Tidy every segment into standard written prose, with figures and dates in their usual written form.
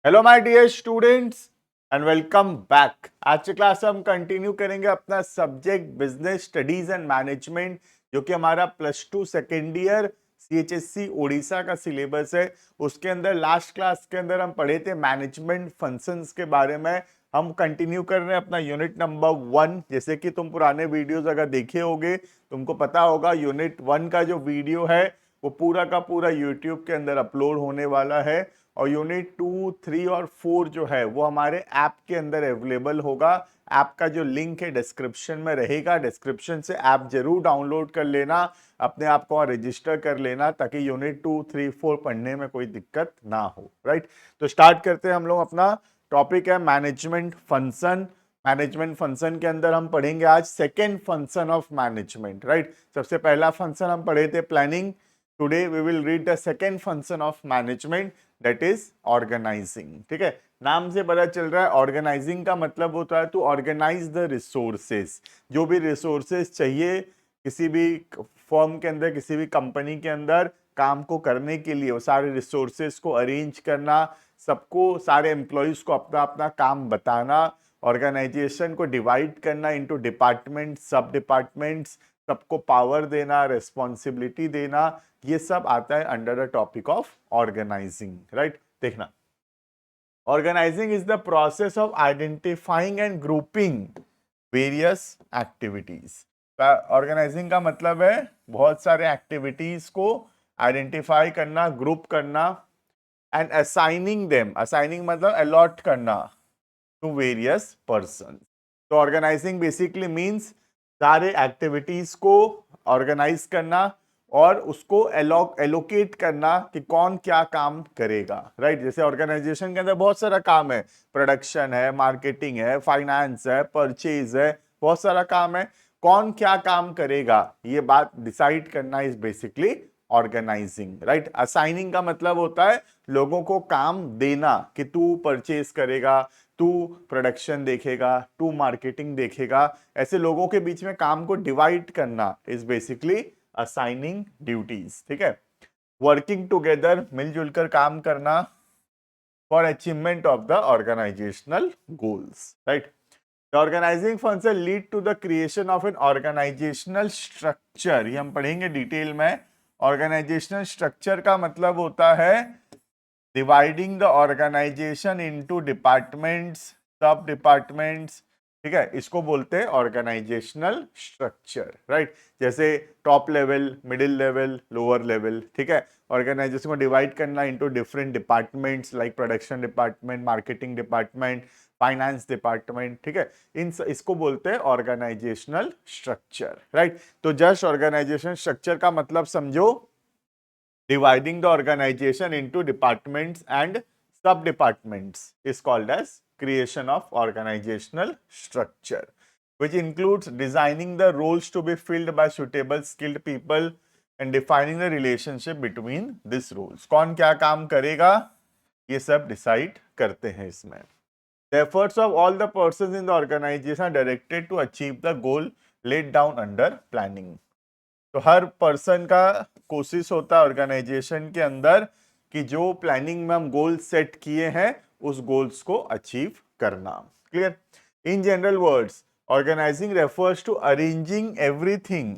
Hello my dear students and welcome back. आज की class में हम कंटिन्यू करेंगे अपना subject business studies and management, जो कि हमारा +2 सेकेंड ईयर CHSC उड़ीसा का सिलेबस है। उसके अंदर लास्ट क्लास के अंदर हम पढ़े थे मैनेजमेंट फंक्शंस के बारे में। हम कंटिन्यू कर रहे हैं अपना यूनिट नंबर 1। जैसे कि तुम पुराने वीडियोस अगर देखे होगे, तुमको पता होगा यूनिट 1 का जो वीडियो है वो पूरा का पूरा यूट्यूब के अंदर अपलोड होने वाला है। और यूनिट 2, 3 और 4 जो है वो हमारे ऐप के अंदर अवेलेबल होगा। ऐप का जो लिंक है डिस्क्रिप्शन में रहेगा। डिस्क्रिप्शन से ऐप जरूर डाउनलोड कर लेना, अपने आप को रजिस्टर कर लेना, ताकि यूनिट 2, 3, 4 पढ़ने में कोई दिक्कत ना हो। राइट, तो स्टार्ट करते हैं हम लोग। अपना टॉपिक है मैनेजमेंट फंक्शन। मैनेजमेंट फंक्शन के अंदर हम पढ़ेंगे आज second function of management. Right, सबसे पहला फंक्शन हम पढ़े थे planning. Today we will read the second function of management, that is organizing. ठीक है, नाम से पता चल रहा है ऑर्गेनाइजिंग का मतलब होता है टू ऑर्गेनाइज द रिसोर्सेस। जो भी रिसोर्सेस चाहिए किसी भी फर्म के अंदर, किसी भी कंपनी के अंदर काम को करने के लिए, वो सारे रिसोर्सेस को अरेंज करना, सबको, सारे एम्प्लॉयज को अपना अपना काम बताना, ऑर्गेनाइजेशन को डिवाइड करना इनटू डिपार्टमेंट, सब डिपार्टमेंट्स, सबको पावर देना, रिस्पॉन्सिबिलिटी देना, ये सब आता है under the topic of organising. Right, देखना, organising is the process of identifying and grouping various activities. Organising का मतलब है बहुत सारे एक्टिविटीज को आइडेंटिफाई करना, ग्रुप करना, एंड असाइनिंग देम, असाइनिंग मतलब अलॉट करना टू वेरियस पर्सन। तो ऑर्गेनाइजिंग बेसिकली मीन्स सारे एक्टिविटीज को ऑर्गेनाइज करना और उसको एलोकेट करना कि कौन क्या काम करेगा। राइट, जैसे ऑर्गेनाइजेशन के अंदर बहुत सारा काम है, प्रोडक्शन है, मार्केटिंग है, फाइनेंस है, परचेज है, बहुत सारा काम है। कौन क्या काम करेगा ये बात डिसाइड करना is basically organizing. Right, assigning का मतलब होता है लोगों को काम देना कि तू परचेज करेगा, तू प्रोडक्शन देखेगा, तू मार्केटिंग देखेगा। ऐसे लोगों के बीच में काम को डिवाइड करना इज बेसिकली असाइनिंग ड्यूटीज। ठीक है, वर्किंग टुगेदर, मिलजुल कर काम करना for achievement of the organizational goals. Right, the organizing function lead to the creation of an organizational structure. ये हम पढ़ेंगे डिटेल में। ऑर्गेनाइजेशनल स्ट्रक्चर का मतलब होता है dividing the organization into departments, sub departments. ठीक है, इसको बोलते हैं ऑर्गेनाइजेशनल स्ट्रक्चर। राइट, जैसे top level, middle level, lower level. ठीक है, ऑर्गेनाइजेशन को डिवाइड करना into different departments like production department, marketing department, finance department. ठीक है, इसको बोलते हैं ऑर्गेनाइजेशनल स्ट्रक्चर। राइट, तो जस्ट ऑर्गेनाइजेशन स्ट्रक्चर का मतलब समझो, dividing the organization into departments and sub-departments is called as creation of organizational structure, which includes designing the roles to be filled by suitable skilled people and defining the relationship between these roles. कौन क्या काम करेगा ये सब decide करते हैं इसमें। The efforts of all the persons in the organization are directed to achieve the goal laid down under planning. तो हर पर्सन का कोशिश होता है ऑर्गेनाइजेशन के अंदर कि जो प्लानिंग में हम गोल सेट किए हैं उस गोल्स को अचीव करना। Clear? In general words, organising refers to arranging everything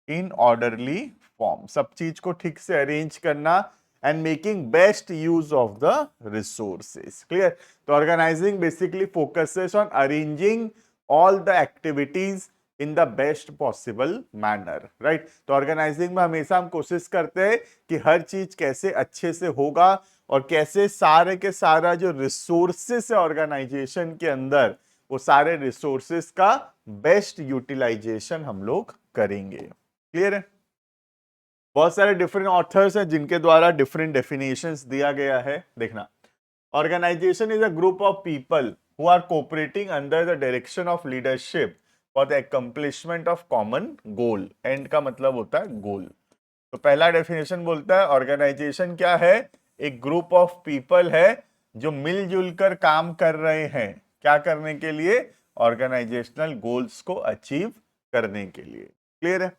in orderly form. सब चीज को ठीक से अरेंज करना and making best use of the resources. Clear? तो organising basically focuses on arranging all the activities in the best possible manner. Right, तो organising में हमेशा हम कोशिश करते हैं कि हर चीज कैसे अच्छे से होगा और कैसे सारे के सारा जो रिसोर्सेस है ऑर्गेनाइजेशन के अंदर, वो सारे रिसोर्सेस का बेस्ट यूटिलाइजेशन हम लोग करेंगे। क्लियर है? बहुत सारे डिफरेंट ऑथर्स हैं जिनके द्वारा डिफरेंट डेफिनेशंस दिया गया है। देखना, organisation is a group of people who are cooperating under the direction of leadership for the accomplishment of common goal. And का मतलब होता है गोल। तो पहला डेफिनेशन बोलता है ऑर्गेनाइजेशन क्या है? एक ग्रुप ऑफ पीपल है जो मिलजुल कर काम कर रहे हैं। क्या करने के लिए? ऑर्गेनाइजेशनल गोल्स को अचीव करने के लिए। क्लियर है?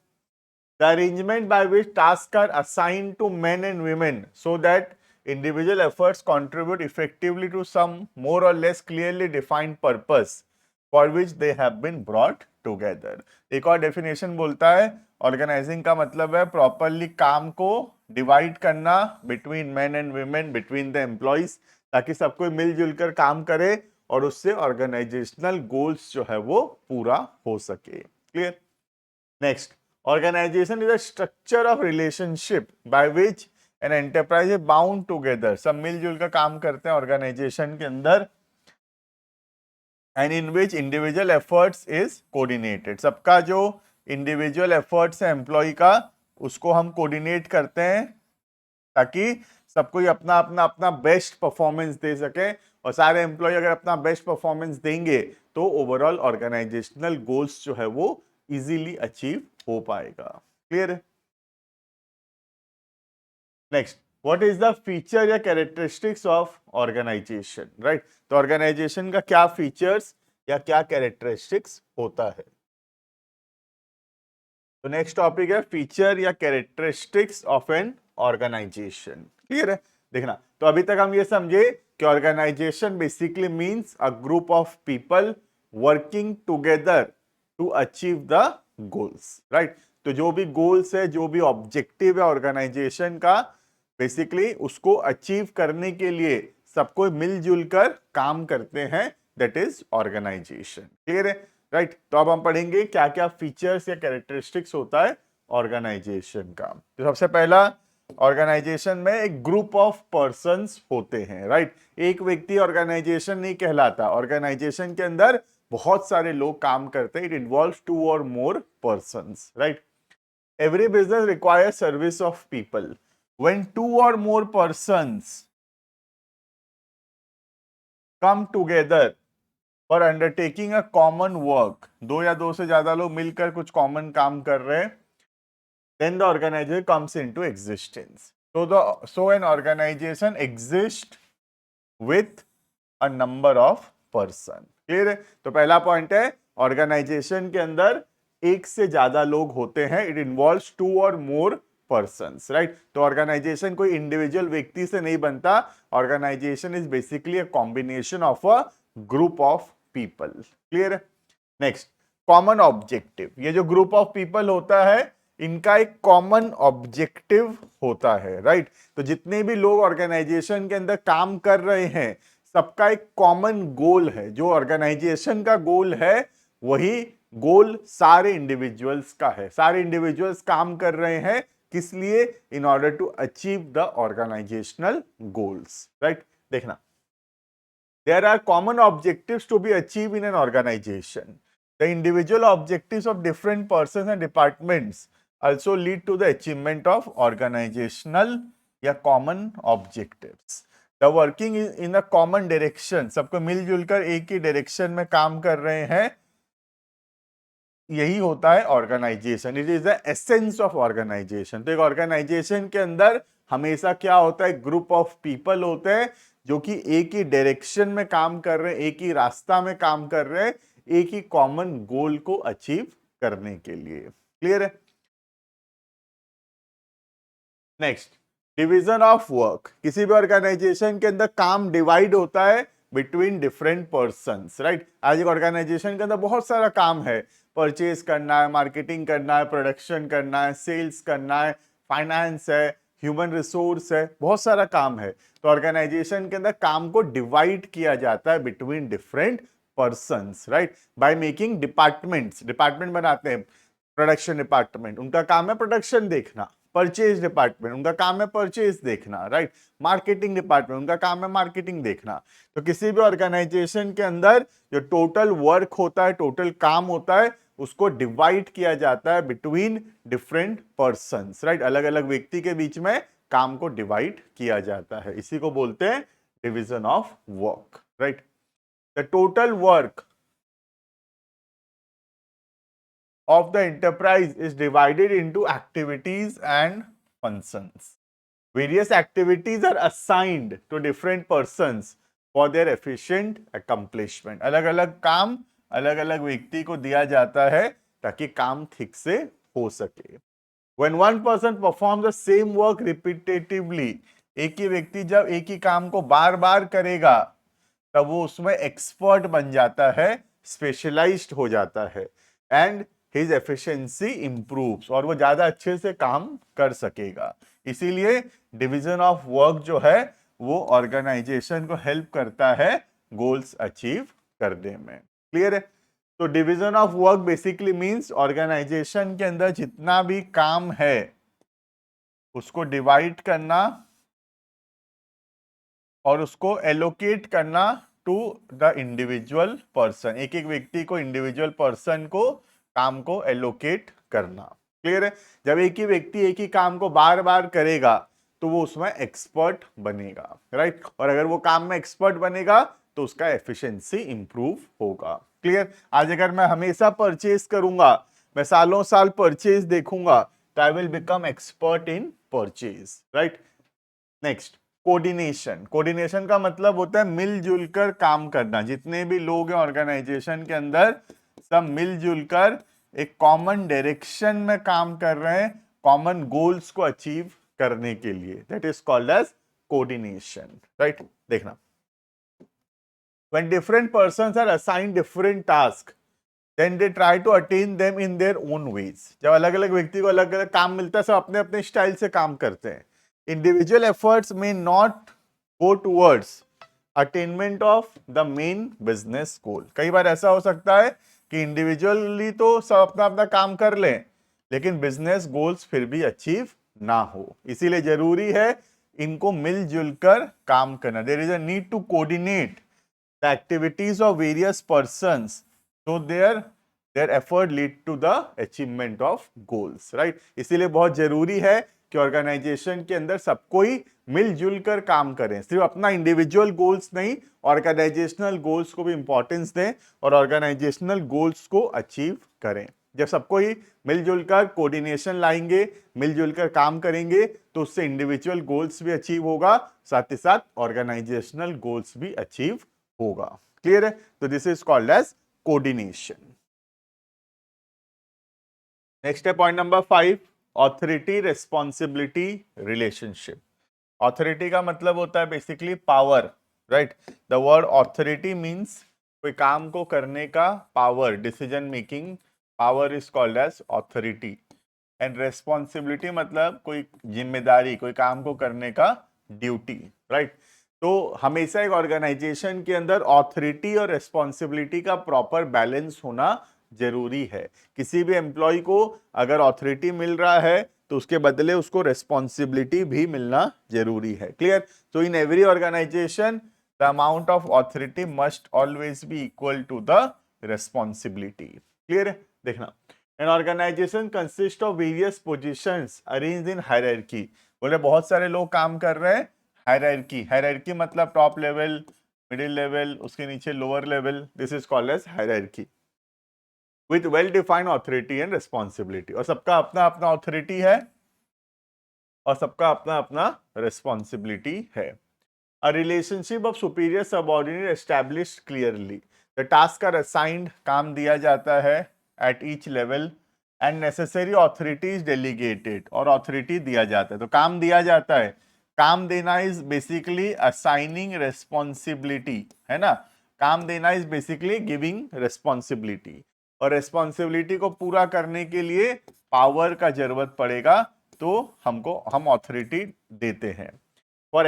The arrangement by which tasks are assigned to men and women so that individual efforts contribute effectively to some more or less clearly defined purpose for which they have been brought together. एक और definition बोलता है organising का मतलब है properly काम को divide करना between main and women, between the employees, ताकि सब कोई मिलजुल कर काम करे और उससे ऑर्गेनाइजेशनल गोल्स जो है वो पूरा हो सके। Clear? Next, organization is a structure of relationship by which an enterprise is bound together. सब मिलजुल कर काम करते हैं ऑर्गेनाइजेशन के अंदर, and in which individual efforts is coordinated. सबका जो इंडिविजुअल एफर्ट्स है एम्प्लॉय का, उसको हम कोऑर्डिनेट करते हैं ताकि सब कोई अपना अपना अपना बेस्ट परफॉर्मेंस दे सके, और सारे एम्प्लॉय अगर अपना बेस्ट परफॉर्मेंस देंगे तो ओवरऑल ऑर्गेनाइजेशनल गोल्स जो है वो इजीली अचीव हो पाएगा। क्लियर है? Next, what is the feature या कैरेक्टरिस्टिक्स ऑफ ऑर्गेनाइजेशन, राइट? तो ऑर्गेनाइजेशन का क्या फीचर्स या क्या कैरेक्टरिस्टिक्स होता है? तो नेक्स्ट टॉपिक है फीचर या characteristics of an organization. Clear है? देखना, तो अभी तक हम ये समझे कि organization basically means a group of people working together to achieve the goals, right? तो जो भी गोल्स है, जो भी ऑब्जेक्टिव है ऑर्गेनाइजेशन का, बेसिकली उसको अचीव करने के लिए सबको मिलजुल कर काम करते हैं, दैट इज ऑर्गेनाइजेशन। क्लियर है? राइट? तो अब हम पढ़ेंगे क्या क्या फीचर्स या कैरेक्टरिस्टिक्स होता है ऑर्गेनाइजेशन का। तो सबसे पहला, ऑर्गेनाइजेशन में एक ग्रुप ऑफ पर्संस होते हैं, राइट? एक व्यक्ति ऑर्गेनाइजेशन नहीं कहलाता, ऑर्गेनाइजेशन के अंदर बहुत सारे लोग काम करते हैं, it involves 2 or more persons, right? Every business requires service of people. When 2 or more persons come together for undertaking a common work, 2 या 2 से ज्यादा लोग मिलकर कुछ कॉमन काम कर रहे हैं, then the organization comes into existence. So an organization exists with a number of person. Clear है? तो पहला पॉइंट है ऑर्गेनाइजेशन के अंदर एक से ज्यादा लोग होते हैं, it involves 2 or more persons, right? तो ऑर्गेनाइजेशन कोई इंडिविजुअल व्यक्ति से नहीं बनता, organisation is basically a combination of a group of people. Clear है? Next, common objective. ये जो ग्रुप ऑफ पीपल होता है, इनका एक कॉमन ऑब्जेक्टिव होता है, राइट? तो जितने भी लोग ऑर्गेनाइजेशन के अंदर काम कर रहे हैं, सबका एक कॉमन गोल है। जो ऑर्गेनाइजेशन का गोल है वही गोल सारे इंडिविजुअल्स का है। सारे इंडिविजुअल्स काम कर रहे हैं, किस लिए? In order to achieve the organizational goals, right? देखना, there are common objectives to be achieved in an organization. The individual objectives of different persons and departments also lead to the achievement of organizational या common objectives. The working in a common direction, सबको मिलजुल कर एक ही direction में काम कर रहे हैं, यही होता है organization. It is the essence of organization. तो एक ऑर्गेनाइजेशन के अंदर हमेशा क्या होता है? ग्रुप ऑफ पीपल होते हैं जो कि एक ही डायरेक्शन में काम कर रहे हैं, एक ही रास्ता में काम कर रहे हैं, एक ही कॉमन गोल को अचीव करने के लिए। क्लियर है? Next, division of work. किसी भी ऑर्गेनाइजेशन के अंदर काम डिवाइड होता है बिटवीन डिफरेंट पर्संस, राइट? आज एक ऑर्गेनाइजेशन के अंदर बहुत सारा काम है, परचेज करना है, मार्केटिंग करना है, प्रोडक्शन करना है, सेल्स करना है, फाइनेंस है, ह्यूमन रिसोर्स है, बहुत सारा काम है। तो ऑर्गेनाइजेशन के अंदर काम को डिवाइड किया जाता है between different persons, right? By making departments. Department बनाते हैं, प्रोडक्शन डिपार्टमेंट, उनका काम है प्रोडक्शन देखना। परचेज डिपार्टमेंट, उनका काम है परचेज देखना, राइट? मार्केटिंग डिपार्टमेंट, उनका काम है मार्केटिंग देखना। तो किसी भी ऑर्गेनाइजेशन के अंदर जो टोटल वर्क होता है, टोटल काम होता है, उसको डिवाइड किया जाता है बिटवीन डिफरेंट पर्संस, राइट? अलग अलग व्यक्ति के बीच में काम को डिवाइड किया जाता है, इसी को बोलते हैं division of work, right? The total work of the enterprise is divided into activities and functions. Various activities are assigned to different persons for their efficient accomplishment. अलग अलग काम अलग अलग व्यक्ति को दिया जाता है ताकि काम ठीक से हो सके. When one person performs the same work repetitively एक ही व्यक्ति जब एक ही काम को बार बार करेगा तब वो उसमें एक्सपर्ट बन जाता है, स्पेशलाइज्ड हो जाता है, एंड हिज एफिशिएंसी इंप्रूव्स, और वो ज्यादा अच्छे से काम कर सकेगा। इसीलिए डिवीजन ऑफ वर्क जो है वो ऑर्गेनाइजेशन को हेल्प करता है गोल्स अचीव करने में। क्लियर है? तो division of work basically means organization के अंदर जितना भी काम है उसको डिवाइड करना और उसको एलोकेट करना टू द इंडिविजुअल पर्सन, एक एक व्यक्ति को, इंडिविजुअल पर्सन को काम को एलोकेट करना। क्लियर है? जब एक ही व्यक्ति एक ही काम को बार बार करेगा तो वो उसमें एक्सपर्ट बनेगा, राइट? और अगर वो काम में एक्सपर्ट बनेगा तो उसका एफिशिएंसी इंप्रूव होगा। क्लियर? आज अगर मैं हमेशा परचेज करूंगा, मैं सालों साल परचेज देखूंगा, तो I will become expert in purchase, right? Next, coordination. Coordination का मतलब होता है मिलजुल कर काम करना। जितने भी लोग हैं ऑर्गेनाइजेशन के अंदर, सब मिलजुल कर एक कॉमन डायरेक्शन में काम कर रहे हैं, कॉमन गोल्स को अचीव करने के लिए। That is called as coordination, right? देखना, when different persons are assigned different tasks, then they try to attain them in their own ways। जब अलग अलग व्यक्ति को अलग अलग काम मिलता है, सब अपने अपने स्टाइल से काम करते हैं। Individual efforts may not go towards attainment of the main business goal। कई बार ऐसा हो सकता है कि इंडिविजुअली तो सब अपना अपना काम कर लें, लेकिन बिजनेस गोल्स फिर भी अचीव ना हो। इसीलिए जरूरी है इनको मिलजुल कर काम करना। There is a need to coordinate the activities of various persons so their effort lead to the achievement of goals, right? इसीलिए बहुत जरूरी है कि ऑर्गेनाइजेशन के अंदर सबको ही मिलजुल कर काम करें, सिर्फ अपना इंडिविजुअल गोल्स नहीं, ऑर्गेनाइजेशनल गोल्स को भी इंपॉर्टेंस दें और ऑर्गेनाइजेशनल गोल्स को अचीव करें। जब सबको ही मिलजुल कर कोऑर्डिनेशन लाएंगे, मिलजुल कर काम करेंगे, तो उससे इंडिविजुअल गोल्स भी अचीव होगा, साथ ही साथ ऑर्गेनाइजेशनल गोल्स भी अचीव होगा। क्लियर है? तो this is called as coordination. Next है point number 5, authority responsibility relationship. Authority का मतलब होता है basically power, right? The word authority means कोई काम को करने का power, decision making power is called as authority. And responsibility मतलब कोई जिम्मेदारी, कोई काम को करने का ड्यूटी, राइट? तो हमेशा एक ऑर्गेनाइजेशन के अंदर ऑथोरिटी और रेस्पॉन्सिबिलिटी का प्रॉपर बैलेंस होना जरूरी है। किसी भी एम्प्लॉय को अगर ऑथोरिटी मिल रहा है तो उसके बदले उसको रेस्पॉन्सिबिलिटी भी मिलना जरूरी है। क्लियर? तो in every organization the amount of authority must always be equal to the responsibility. Clear है? देखना, an organization consist of various positions arranged in hierarchy. बोले बहुत सारे लोग काम कर रहे हैं, हायरार्की। हायरार्की मतलब टॉप लेवल, मिडिल लेवल, उसके नीचे lower level. This is called as hierarchy with well defined authority and responsibility. और सबका अपना अपना ऑथोरिटी है और सबका अपना अपना रेस्पॉन्सिबिलिटी है। A relationship of superior subordinate established clearly. The task are assigned, काम दिया जाता है at each level, and necessary authority is delegated, और ऑथोरिटी दिया जाता है। तो काम दिया जाता है, काम देना इज बेसिकली असाइनिंग रेस्पॉन्सिबिलिटी, है ना? काम देना इज बेसिकली गिविंग रेस्पॉन्सिबिलिटी, और रेस्पॉन्सिबिलिटी को पूरा करने के लिए पावर का जरूरत पड़ेगा, तो हम ऑथोरिटी देते हैं for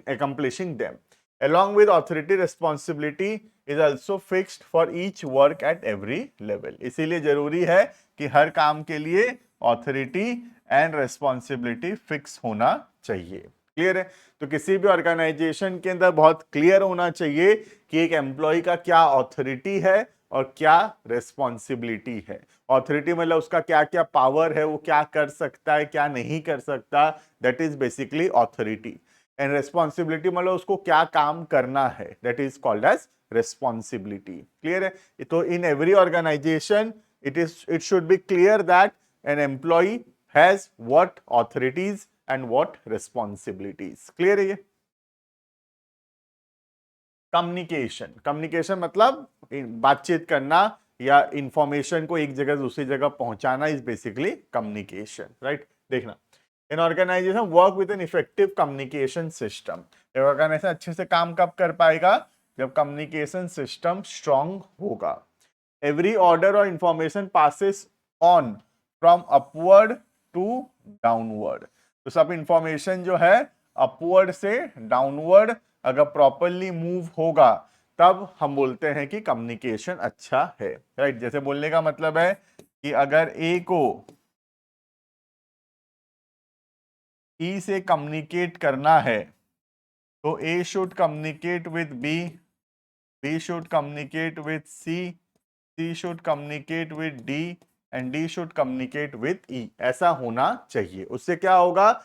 accomplishing them. Along with authority, responsibility is also fixed for each work at every level. इसीलिए जरूरी है कि हर काम के लिए ऑथोरिटी एंड रेस्पॉन्सिबिलिटी फिक्स होना चाहिए। क्लियर है? तो किसी भी ऑर्गेनाइजेशन के अंदर बहुत क्लियर होना चाहिए कि एक एम्प्लॉय का क्या ऑथोरिटी है और क्या रेस्पॉन्सिबिलिटी है। ऑथोरिटी मतलब उसका क्या क्या पावर है, वो क्या कर सकता है, क्या नहीं कर सकता, that is basically authority. And responsibility मतलब उसको क्या काम करना है, that is called as responsibility. Clear है? तो in every organization it should be clear that an employee has what authorities and what responsibilities. Clear है ये? कम्युनिकेशन मतलब बातचीत करना या इंफॉर्मेशन को एक जगह दूसरी जगह पहुंचाना इज बेसिकली कम्युनिकेशन, राइट? देखना, an organization work with an effective communication system. Organization अच्छे से काम कब कर पाएगा, जब कम्युनिकेशन सिस्टम स्ट्रांग होगा। एवरी ऑर्डर और information passes on from upward to downward. तो सब इंफॉर्मेशन जो है अपवर्ड से डाउनवर्ड अगर प्रॉपरली मूव होगा तब हम बोलते हैं कि कम्युनिकेशन अच्छा है, राइट। जैसे बोलने का मतलब है कि अगर ए को ई से कम्युनिकेट करना है तो A should communicate with B, B should communicate with C, C should communicate with D and D should communicate with E. ऐसा होना चाहिए। उससे क्या होगा,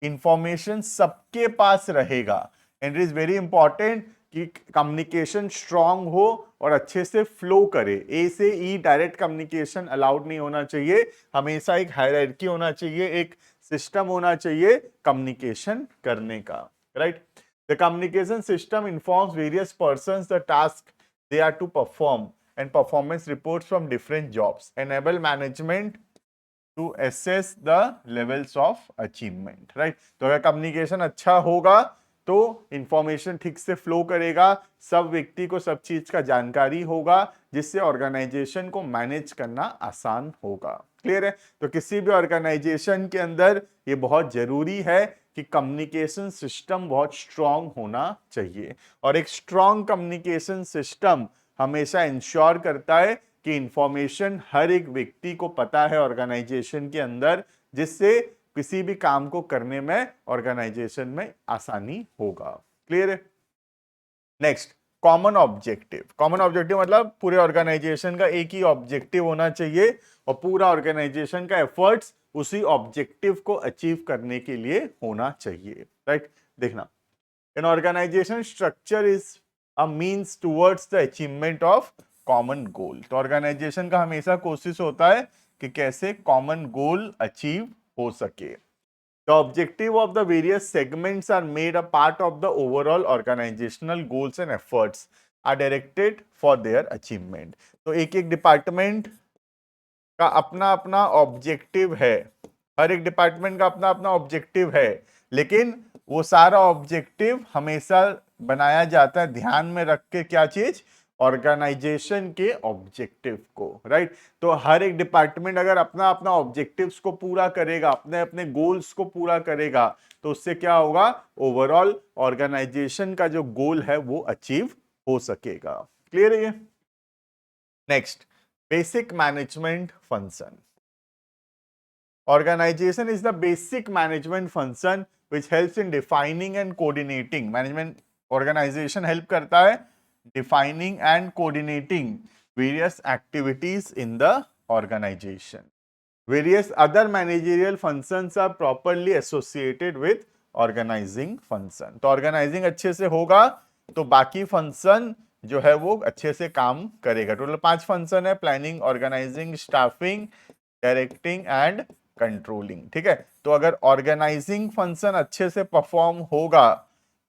इंफॉर्मेशन सबके पास रहेगा। And it is very important कि कम्युनिकेशन स्ट्रांग हो और अच्छे से फ्लो करे। ए से ई डायरेक्ट कम्युनिकेशन अलाउड नहीं होना चाहिए, हमेशा एक हायरार्की होना चाहिए, एक सिस्टम होना चाहिए कम्युनिकेशन करने का, right. The communication system informs various persons the task they are to perform and performance reports from different jobs enable management to assess the levels of achievement, right। तो अगर communication अच्छा होगा तो information ठीक से flow करेगा, सब व्यक्ति को सब चीज का जानकारी होगा, जिससे ऑर्गेनाइजेशन को मैनेज करना आसान होगा। क्लियर है। तो किसी भी ऑर्गेनाइजेशन के अंदर ये बहुत जरूरी है कि कम्युनिकेशन सिस्टम बहुत स्ट्रांग होना चाहिए, और एक स्ट्रांग कम्युनिकेशन सिस्टम हमेशा इंश्योर करता है कि इंफॉर्मेशन हर एक व्यक्ति को पता है ऑर्गेनाइजेशन के अंदर, जिससे किसी भी काम को करने में ऑर्गेनाइजेशन में आसानी होगा। क्लियर है। Next, common objective. Common objective मतलब पूरे ऑर्गेनाइजेशन का एक ही ऑब्जेक्टिव होना चाहिए और पूरा ऑर्गेनाइजेशन का एफर्ट्स उसी ऑब्जेक्टिव को अचीव करने के लिए होना चाहिए, राइट। देखना, an organization structure is a means towards the achievement of common goal. तो ऑर्गेनाइजेशन का हमेशा कोशिश होता है कि कैसे कॉमन गोल अचीव हो सके। The objective of the various segments are made a part of the overall organizational goals and efforts are directed for their achievement। तो एक एक डिपार्टमेंट का अपना अपना ऑब्जेक्टिव है, हर एक डिपार्टमेंट का अपना अपना ऑब्जेक्टिव है, लेकिन वो सारा ऑब्जेक्टिव हमेशा बनाया जाता है ध्यान में रख के क्या चीज, ऑर्गेनाइजेशन के ऑब्जेक्टिव को, राइट। तो हर एक डिपार्टमेंट अगर अपना अपना ऑब्जेक्टिव्स को पूरा करेगा, अपने अपने गोल्स को पूरा करेगा, तो उससे क्या होगा, ओवरऑल ऑर्गेनाइजेशन का जो गोल है वो अचीव हो सकेगा। क्लियर है ये। Next, basic management function। Organization is the basic management function which helps in defining and coordinating। Management organization help करता है defining and coordinating various activities in the organization। Various other managerial functions are properly associated with organizing function। तो organizing अच्छे से होगा तो बाकी function जो है वो अच्छे से काम करेगा। टोटल 5 फंक्शन है, planning, organizing, staffing, directing and controlling. ठीक है। तो अगर ऑर्गेनाइजिंग फंक्शन अच्छे से परफॉर्म होगा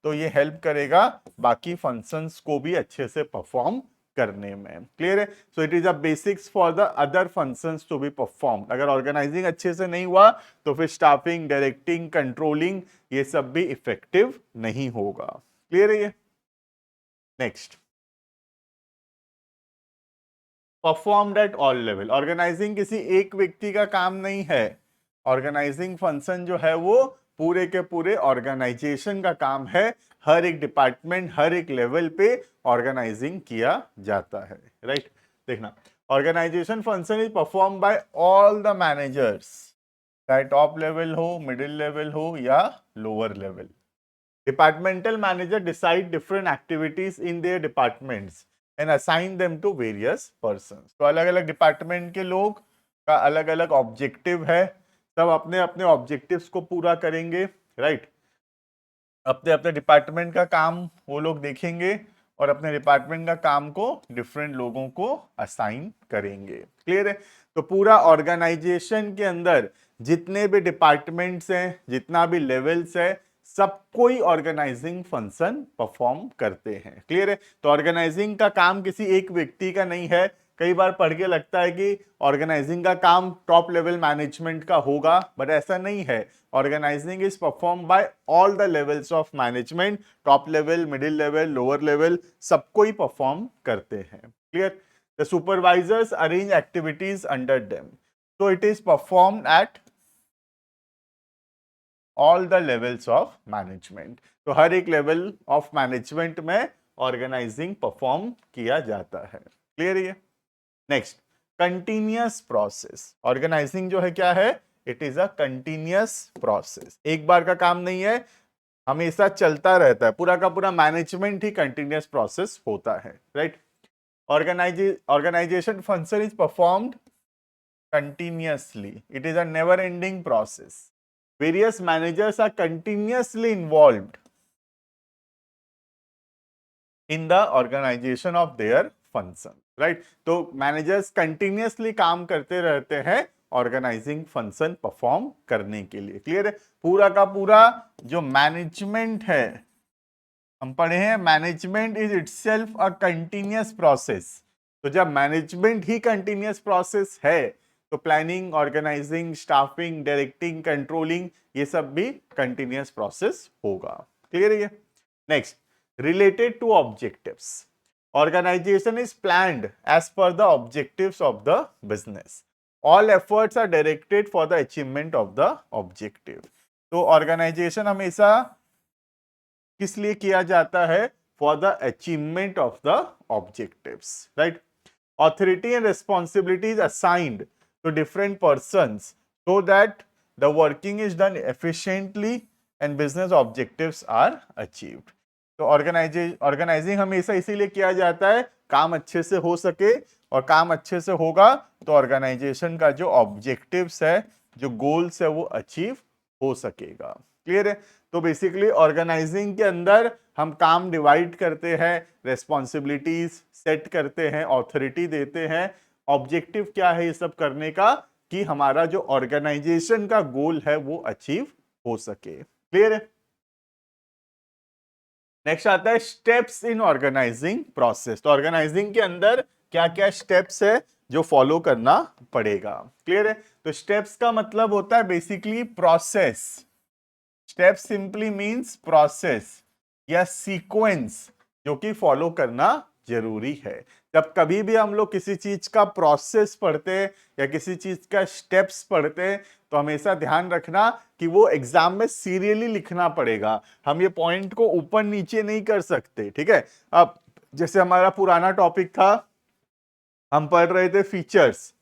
तो ये हेल्प करेगा बाकी फंक्शंस को भी अच्छे से परफॉर्म करने में। क्लियर है। So it is a basics for the other functions to be perform. अगर ऑर्गेनाइजिंग अच्छे से नहीं हुआ तो फिर स्टाफिंग, डायरेक्टिंग, कंट्रोलिंग ये सब भी इफेक्टिव नहीं होगा। क्लियर है ये। Next, performed at all level. Organizing किसी एक व्यक्ति का काम नहीं है, ऑर्गेनाइजिंग फंक्शन जो है वो पूरे के पूरे ऑर्गेनाइजेशन का काम है। हर एक डिपार्टमेंट, हर एक लेवल पे ऑर्गेनाइजिंग किया जाता है, राइट। देखना, organization function is perform by all the managers, चाहे टॉप लेवल हो, मिडिल लेवल हो या lower level. Departmental manager decide different activities in their departments and assign them to various persons. तो अलग अलग डिपार्टमेंट के लोग का अलग अलग ऑब्जेक्टिव है, सब अपने अपने ऑब्जेक्टिव्स को पूरा करेंगे, राइट। अपने अपने डिपार्टमेंट का काम वो लोग देखेंगे और अपने डिपार्टमेंट का काम को डिफरेंट लोगों को असाइन करेंगे। क्लियर है। तो पूरा ऑर्गेनाइजेशन के अंदर जितने भी डिपार्टमेंट्स हैं, जितना भी लेवल्स है, सब कोई ऑर्गेनाइजिंग फंक्शन परफॉर्म करते हैं। क्लियर है। तो ऑर्गेनाइजिंग का काम किसी एक व्यक्ति का नहीं है, कई बार पढ़ के लगता है कि ऑर्गेनाइजिंग का काम टॉप लेवल मैनेजमेंट का होगा, बट ऐसा नहीं है। Organizing is perform by all the levels of management, top level, middle level, lower level, सबको ही परफॉर्म करते हैं। Clear? The supervisors arrange activities under them, so it is performed at all the levels of management। तो हर एक level of management में organising perform किया जाता है। क्लियर है? Next, continuous process. ऑर्गेनाइजिंग जो है क्या है? It is a continuous process, एक बार का काम नहीं है, हमेशा चलता रहता है। पूरा का पूरा मैनेजमेंट ही कंटिन्यूअस प्रोसेस होता है, राइट? Organization function is performed continuously, it is a never ending process, various managers are continuously involved in the organization of their function, right? तो managers continuously काम करते रहते हैं ऑर्गेनाइजिंग फंक्शन परफॉर्म करने के लिए। क्लियर है? पूरा का पूरा जो मैनेजमेंट है, हम पढ़े हैं management is itself a continuous process. तो जब मैनेजमेंट ही कंटिन्यूअस प्रोसेस है तो planning, organizing, staffing, directing, controlling, ये सब भी कंटिन्यूअस प्रोसेस होगा। क्लियर है? Next, related to objectives. Organization is planned as per the objectives of the business, all efforts are directed for the achievement of the objective. तो ऑर्गेनाइजेशन हमेशा किस लिए किया जाता है? For the achievement of the objectives, right? Authority and responsibilities assigned to different persons so that the working is done efficiently and business objectives are achieved। तो organising हमेशा इसीलिए किया जाता है, काम अच्छे से हो सके, और काम अच्छे से होगा तो ऑर्गेनाइजेशन का जो ऑब्जेक्टिव्स है, जो गोल्स है, वो अचीव हो सकेगा। क्लियर है? तो बेसिकली ऑर्गेनाइजिंग के अंदर हम काम डिवाइड करते हैं, रेस्पॉन्सिबिलिटीज सेट करते हैं, ऑथोरिटी देते हैं। ऑब्जेक्टिव क्या है ये सब करने का? कि हमारा जो ऑर्गेनाइजेशन का गोल है वो अचीव हो सके। क्लियर है? नेक्स्ट आता है स्टेप्स इन ऑर्गेनाइजिंग प्रोसेस। तो ऑर्गेनाइजिंग के अंदर क्या क्या स्टेप्स है जो फॉलो करना पड़ेगा। क्लियर है? तो स्टेप्स का मतलब होता है basically process. Step simply means process या सीक्वेंस जो कि फॉलो करना जरूरी है। जब कभी भी हम लोग किसी चीज का प्रोसेस पढ़ते हैं या किसी चीज का स्टेप्स पढ़ते हैं तो हमेशा ध्यान रखना कि वो एग्जाम में सीरियली लिखना पड़ेगा। हम ये पॉइंट को ऊपर नीचे नहीं कर सकते, ठीक है? अब जैसे हमारा पुराना टॉपिक था, हम पढ़ रहे थे फीचर्स,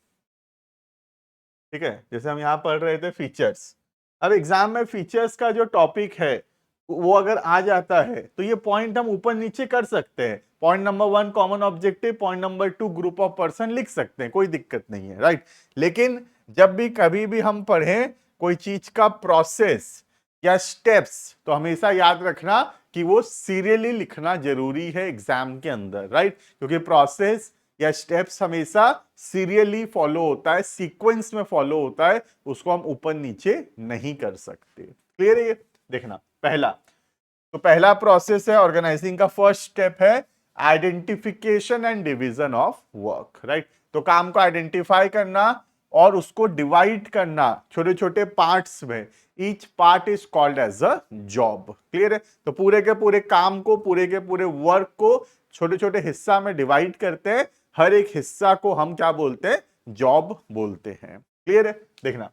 ठीक है? जैसे हम यहां पढ़ रहे थे फीचर्स। अब एग्जाम में फीचर्स का जो टॉपिक है वो अगर आ जाता है तो ये पॉइंट हम ऊपर नीचे कर सकते हैं। Point number 1 common objective, point number 2 group of person लिख सकते हैं, कोई दिक्कत नहीं है, राइट? लेकिन जब भी कभी भी हम पढ़ें कोई चीज का प्रोसेस या स्टेप्स तो हमेशा याद रखना कि वो सीरियली लिखना जरूरी है एग्जाम के अंदर, राइट? क्योंकि प्रोसेस या स्टेप्स हमेशा सीरियली फॉलो होता है, सीक्वेंस में फॉलो होता है, उसको हम ऊपर नीचे नहीं कर सकते। क्लियर है? देखना, पहला प्रोसेस है ऑर्गेनाइजिंग का, फर्स्ट स्टेप है identification and division of work, right? तो काम को आइडेंटिफाई करना और उसको डिवाइड करना छोटे छोटे पार्ट्स में। Each part is called as a job. Clear है? तो पूरे के पूरे काम को, पूरे के पूरे वर्क को छोटे छोटे हिस्सा में डिवाइड करते हैं। हर एक हिस्सा को हम क्या बोलते हैं? जॉब बोलते हैं। क्लियर है? देखना,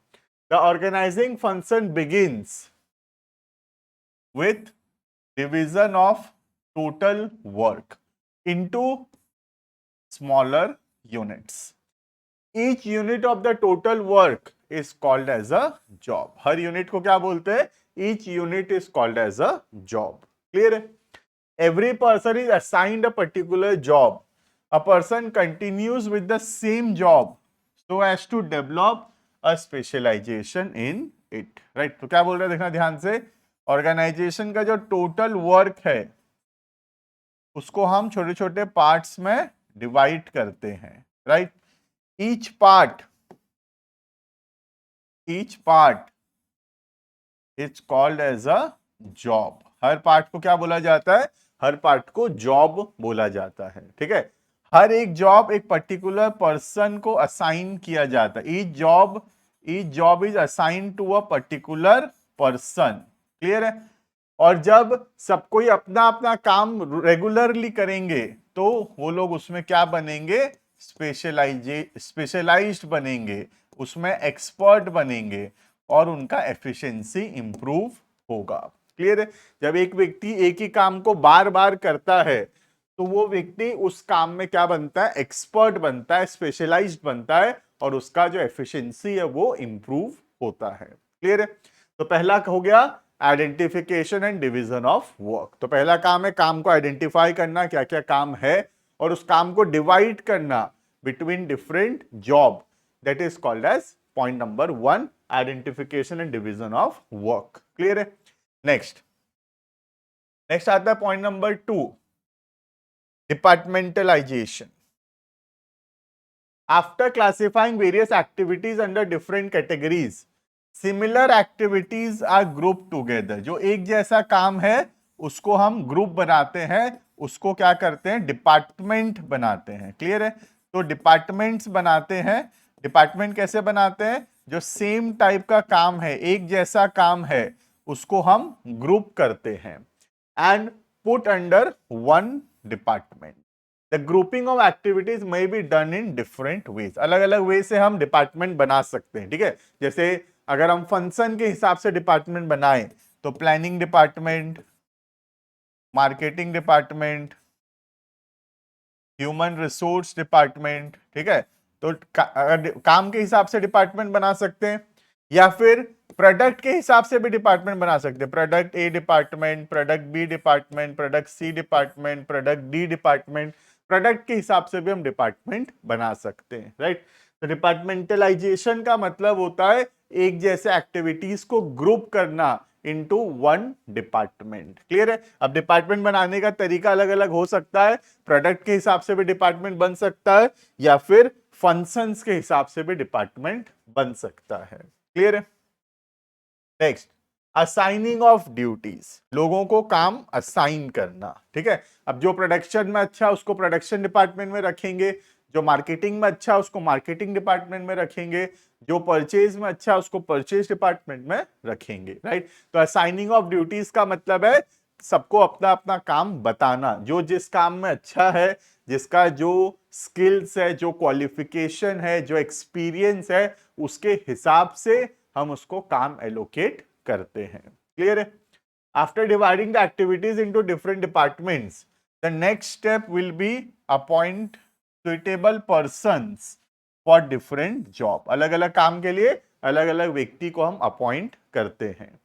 the organizing function begins with division of total work into smaller units. Each unit of the total work is called as a job. Her unit को क्या बोलते हैं? Each unit is called as a job. Clear है? Every person is assigned a particular job. A person continues with the same job so as to develop a specialization in it. Right? तो क्या बोल रहे हैं? देखना ध्यान से, organisation का जो टोटल वर्क है उसको हम छोटे छोटे पार्ट्स में डिवाइड करते हैं, right? Each part is called as a job. हर पार्ट को क्या बोला जाता है? हर पार्ट को जॉब बोला जाता है, ठीक है? हर एक जॉब एक पर्टिकुलर पर्सन को असाइन किया जाता है। Each job is assign to a particular person. Clear है? और जब सब कोई अपना अपना काम रेगुलरली करेंगे तो वो लोग उसमें क्या बनेंगे? स्पेशलाइज्ड बनेंगे, उसमें एक्सपर्ट बनेंगे और उनका एफिशिएंसी इंप्रूव होगा। क्लियर है? जब एक व्यक्ति एक ही काम को बार बार करता है तो वो व्यक्ति उस काम में क्या बनता है? एक्सपर्ट बनता है, स्पेशलाइज्ड बनता है और उसका जो एफिशिएंसी है वो इंप्रूव होता है। क्लियर है? तो पहला हो गया identification and division of work. तो पहला काम है काम को आइडेंटिफाई करना, क्या क्या काम है, और उस काम को डिवाइड करना between different job. That is called as point number 1, identification and division of work. Clear है? नेक्स्ट आता है point number 2, departmentalization. After classifying various activities under different categories, similar activities are grouped together. जो एक जैसा काम है उसको हम ग्रुप बनाते हैं, उसको क्या करते हैं? डिपार्टमेंट बनाते हैं। क्लियर है? तो डिपार्टमेंट्स बनाते हैं। डिपार्टमेंट कैसे बनाते हैं? जो सेम टाइप का काम है, एक जैसा काम है, उसको हम ग्रुप करते हैं and put under one department. The grouping of activities may be done in different ways. अलग अलग वे से हम डिपार्टमेंट बना सकते हैं। ठीक है? जैसे अगर हम फंक्शन के हिसाब से डिपार्टमेंट बनाएं तो planning department, marketing department, human resource department. ठीक है? तो काम के हिसाब से डिपार्टमेंट बना सकते हैं या फिर प्रोडक्ट के हिसाब से भी डिपार्टमेंट बना सकते हैं। Product A department, product B department, product C department, product D department. Product के हिसाब से भी हम डिपार्टमेंट बना सकते हैं। राइट? तो डिपार्टमेंटलाइजेशन का मतलब होता है एक जैसे एक्टिविटीज को ग्रुप करना इनटू वन डिपार्टमेंट। क्लियर है? अब डिपार्टमेंट बनाने का तरीका अलग अलग हो सकता है। प्रोडक्ट के हिसाब से भी डिपार्टमेंट बन सकता है या फिर फंक्शंस के हिसाब से भी डिपार्टमेंट बन सकता है। क्लियर है? Next, assigning of duties. लोगों को काम असाइन करना। ठीक है? अब जो प्रोडक्शन में अच्छा उसको प्रोडक्शन डिपार्टमेंट में रखेंगे, जो मार्केटिंग में अच्छा उसको मार्केटिंग डिपार्टमेंट में रखेंगे, जो परचेज में अच्छा उसको परचेज डिपार्टमेंट में रखेंगे। राइट? तो असाइनिंग ऑफ ड्यूटीज का मतलब है सबको अपना अपना काम बताना। जो जिस काम में अच्छा है, जिसका जो स्किल्स है, जो क्वालिफिकेशन है, जो एक्सपीरियंस है, उसके हिसाब से हम उसको काम एलोकेट करते हैं। क्लियर है? After dividing the activities into different departments, the next step will be appoint suitable persons for different job. अलग अलग काम के लिए अलग अलग व्यक्ति को हम अपॉइंट करते हैं।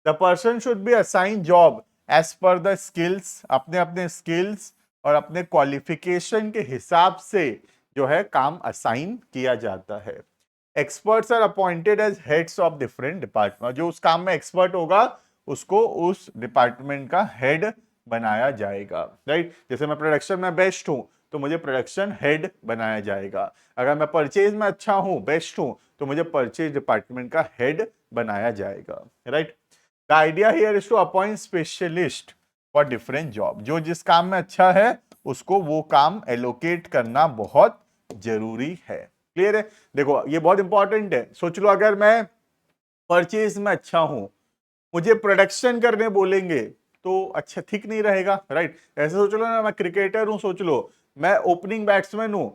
The person should be assign job as per the skills. अपने अपने स्किल्स और अपने क्वालिफिकेशन के हिसाब से जो है काम असाइन किया जाता है। Experts are appointed as heads of different department. जो उस काम में एक्सपर्ट होगा उसको उस डिपार्टमेंट का हेड बनाया जाएगा। राइट? जैसे मैं प्रोडक्शन में बेस्ट हूं तो मुझे प्रोडक्शन हेड बनाया जाएगा। अगर मैं परचेज में अच्छा हूं, बेस्ट हूं, तो मुझे परचेज डिपार्टमेंट का हेड बनाया जाएगा। Right? The idea here is to appoint specialist for different job. जो जिस काम में अच्छा है उसको वो काम एलोकेट करना बहुत जरूरी है। क्लियर है? देखो ये बहुत इंपॉर्टेंट है। सोच लो अगर मैं परचेज में अच्छा हूं, मुझे प्रोडक्शन करने बोलेंगे तो अच्छा ठीक नहीं रहेगा। राइट? ऐसे सोच लो ना, मैं क्रिकेटर हूं, सोच लो मैं ओपनिंग बैट्समैन हूं,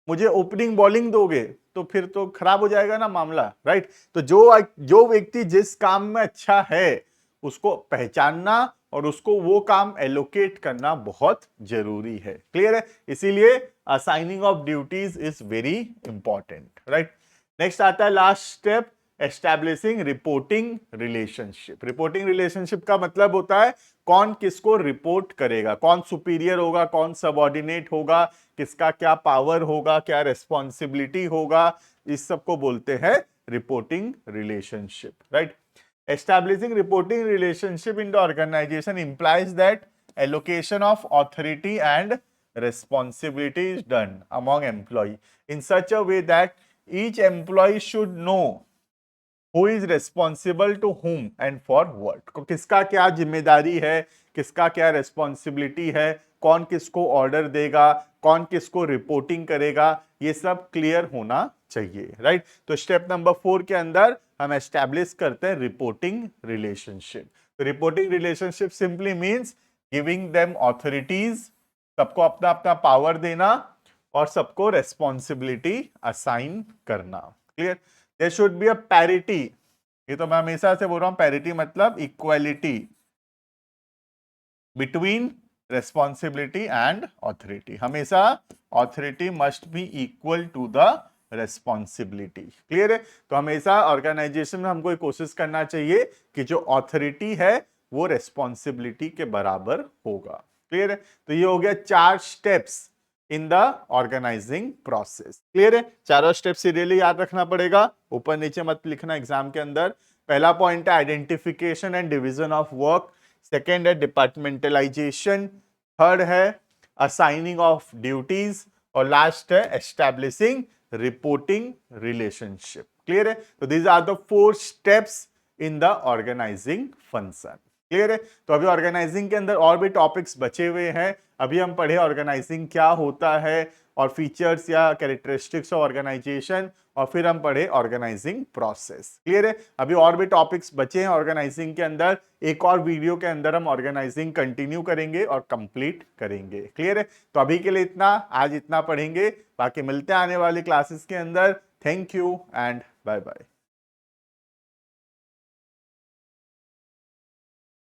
मुझे ओपनिंग बॉलिंग दोगे तो फिर तो खराब हो जाएगा ना मामला। राइट? तो जो व्यक्ति जिस काम में अच्छा है उसको पहचानना और उसको वो काम एलोकेट करना बहुत जरूरी है। क्लियर है? इसीलिए assigning of duties is very important. Right? Next आता है last step, establishing reporting relationship. Reporting relationship का मतलब होता है कौन किसको रिपोर्ट करेगा, कौन सुपीरियर होगा, कौन सबऑर्डिनेट होगा, किसका क्या पावर होगा, क्या रेस्पॉन्सिबिलिटी होगा, इस सबको बोलते हैं reporting relationship. Right? Establishing reporting relationship in the organization implies that allocation of authority and responsibility is done among employees in such a way that each employee should know who is responsible to whom and for what। को किसका क्या जिम्मेदारी है, किसका क्या responsibility है, कौन किसको ऑर्डर देगा, कौन किसको रिपोर्टिंग करेगा, ये सब क्लियर होना चाहिए, राइट। तो स्टेप नंबर 4 के अंदर हम एस्टैब्लिश करते हैं रिपोर्टिंग रिलेशनशिप। तो reporting relationship simply means giving them authorities, सबको अपना अपना पावर देना और सबको रेस्पॉन्सिबिलिटी असाइन करना। Clear. There should be a parity, ये तो मैं हमेशा से बोल रहा हूं, पैरिटी मतलब equality between responsibility and authority. हमेशा authority must be equal to the responsibility. Clear है। तो हमेशा ऑर्गेनाइजेशन में हमको कोशिश करना चाहिए कि जो ऑथोरिटी है वो रेस्पॉन्सिबिलिटी के बराबर होगा। क्लियर है। तो ये हो गया 4 steps in the organizing process. Clear है। चारों स्टेप सीरियली याद रखना पड़ेगा, ऊपर नीचे मत लिखना एग्जाम के अंदर। पहला पॉइंट है identification and division of work, second है डिपार्टमेंटलाइजेशन, थर्ड है असाइनिंग ऑफ ड्यूटीज और लास्ट है एस्टैब्लिशिंग रिपोर्टिंग रिलेशनशिप। क्लियर है। तो these are the 4 steps in the organizing function. Clear है। तो अभी ऑर्गेनाइजिंग के अंदर और भी टॉपिक्स बचे हुए हैं। अभी हम पढ़े ऑर्गेनाइजिंग क्या होता है और फीचर्स या कैरेक्टरिस्टिक्स ऑफ ऑर्गेनाइजेशन, और फिर हम पढ़े ऑर्गेनाइजिंग प्रोसेस। क्लियर है। अभी और भी टॉपिक्स बचे हैं ऑर्गेनाइजिंग के अंदर, एक और वीडियो के अंदर हम ऑर्गेनाइजिंग कंटिन्यू करेंगे और कंप्लीट करेंगे। क्लियर है। तो अभी के लिए इतना, आज इतना पढ़ेंगे, बाकी मिलते हैं आने वाली क्लासेस के अंदर। Thank you and bye bye.